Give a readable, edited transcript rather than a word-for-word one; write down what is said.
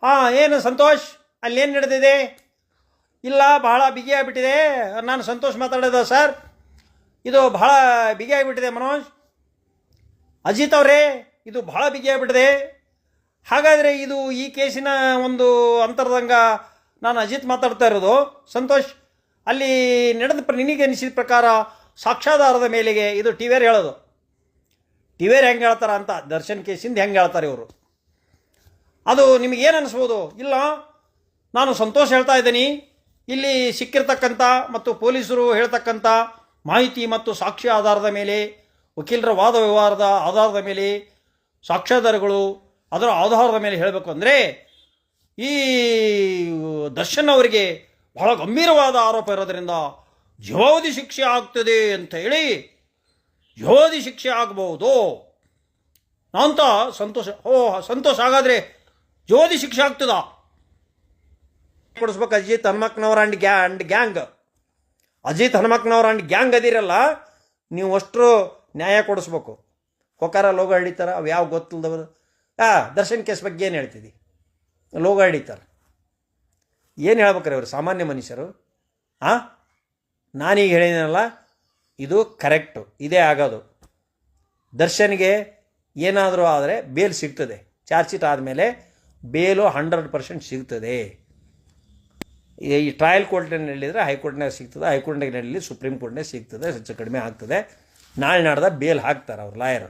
ಹಾಂ, ಏನು ಸಂತೋಷ್, ಅಲ್ಲೇನು ನಡೆದಿದೆ? ಇಲ್ಲ, ಬಹಳ ಬಿಗಿಯಾಗಿಬಿಟ್ಟಿದೆ. ನಾನು ಸಂತೋಷ್ ಮಾತಾಡೋದು ಸರ್. ಇದು ಬಹಳ ಬಿಗಿಯಾಗಿಬಿಟ್ಟಿದೆ ಮನೋಜ್. ಅಜಿತ್ ಅವರೇ, ಇದು ಬಹಳ ಬಿಗಿಯಾಗಿಬಿಟ್ಟಿದೆ. ಹಾಗಾದರೆ ಇದು ಈ ಕೇಸಿನ ಒಂದು ಅಂತರ್ದಂಗ ನಾನು ಅಜಿತ್ ಮಾತಾಡ್ತಾ ಇರೋದು. ಸಂತೋಷ್, ಅಲ್ಲಿ ನಡೆದ ನಿನಗೆ ಅನಿಸಿದ ಪ್ರಕಾರ ಸಾಕ್ಷ್ಯಾಧಾರದ ಮೇಲೆಗೆ ಇದು ಟಿ ವಿಯರ್ ಹೇಳೋದು. ಟಿ ವಿಯರ್ ಹೆಂಗೆ ಹೇಳ್ತಾರ ಅಂತ ದರ್ಶನ್ ಕೇಸಿಂದ ಹೆಂಗೆ ಹೇಳ್ತಾರೆ ಇವರು, ಅದು ನಿಮಗೇನು ಅನಿಸ್ಬೋದು? ಇಲ್ಲ, ನಾನು ಸಂತೋಷ ಹೇಳ್ತಾ ಇದ್ದೀನಿ, ಇಲ್ಲಿ ಸಿಕ್ಕಿರ್ತಕ್ಕಂಥ ಮತ್ತು ಪೊಲೀಸರು ಹೇಳ್ತಕ್ಕಂಥ ಮಾಹಿತಿ ಮತ್ತು ಸಾಕ್ಷ್ಯ ಆಧಾರದ ಮೇಲೆ, ವಕೀಲರ ವಾದ ವ್ಯವಹಾರದ ಆಧಾರದ ಮೇಲೆ, ಸಾಕ್ಷ್ಯಾಧಾರಗಳು ಅದರ ಆಧಾರದ ಮೇಲೆ ಹೇಳಬೇಕು ಅಂದರೆ ಈ ದರ್ಶನ್ ಅವರಿಗೆ ಬಹಳ ಗಂಭೀರವಾದ ಆರೋಪ ಇರೋದರಿಂದ ಜೀವಾವಧಿ ಶಿಕ್ಷೆ ಆಗ್ತದೆ ಅಂತ ಹೇಳಿ, ಜೀವಾವಧಿ ಶಿಕ್ಷೆ ಆಗಬಹುದು ಅಂತ ಸಂತೋಷ. ಸಂತೋಷ, ಹಾಗಾದರೆ ಜೀವಾವಧಿ ಶಿಕ್ಷೆ ಆಗ್ತದಾ? ಕೊಡಿಸ್ಬೇಕು Ajit Hanumakkanavar and gang. Ajit Hanumakkanavar and gang ಅದಿರಲ್ಲ, ನೀವು ಅಷ್ಟರು ನ್ಯಾಯ ಕೊಡಿಸ್ಬೇಕು. ಕೊಕಾರ ಲೋಗ ಹಿಡಿತಾರ, ಅವು ಯಾವ ಗೊತ್ತಿಲ್ಲದವರು. ದರ್ಶನ್ ಕೇಸ್ ಬಗ್ಗೆ ಏನು ಹೇಳ್ತಿದ್ದಿ? ಲೋಗ ಹಿಡಿತಾರೆ, ಏನು ಹೇಳ್ಬೇಕ್ರಿ ಅವರು? ಸಾಮಾನ್ಯ ಮನುಷ್ಯರು. ನಾನೀಗ ಹೇಳಿನಲ್ಲ, ಇದು ಕರೆಕ್ಟು, ಇದೇ ಆಗೋದು. ದರ್ಶನ್ಗೆ ಏನಾದರೂ ಆದರೆ ಬೇಲ್ ಸಿಗ್ತದೆ. ಚಾರ್ಜ್ ಶೀಟ್ ಆದಮೇಲೆ ಬೇಲು 100% ಸಿಗ್ತದೆ. ಈ ಟ್ರಯಲ್ ಕೋರ್ಟ್ನಲ್ಲಿ ನಡೆದಿದ್ರೆ ಹೈಕೋರ್ಟ್ನಾಗ ಸಿಗ್ತದೆ, ಹೈಕೋರ್ಟ್ನಾಗ ನಡೆಯಲಿ ಸುಪ್ರೀಂ ಕೋರ್ಟ್ನಾಗ ಸಿಗ್ತದೆ, ಹೆಚ್ಚು ಕಡಿಮೆ ಆಗ್ತದೆ. ನಾಳೆ ನಾಡ್ದ ಬೇಲ್ ಹಾಕ್ತಾರೆ ಅವ್ರು ಲಾಯರ್.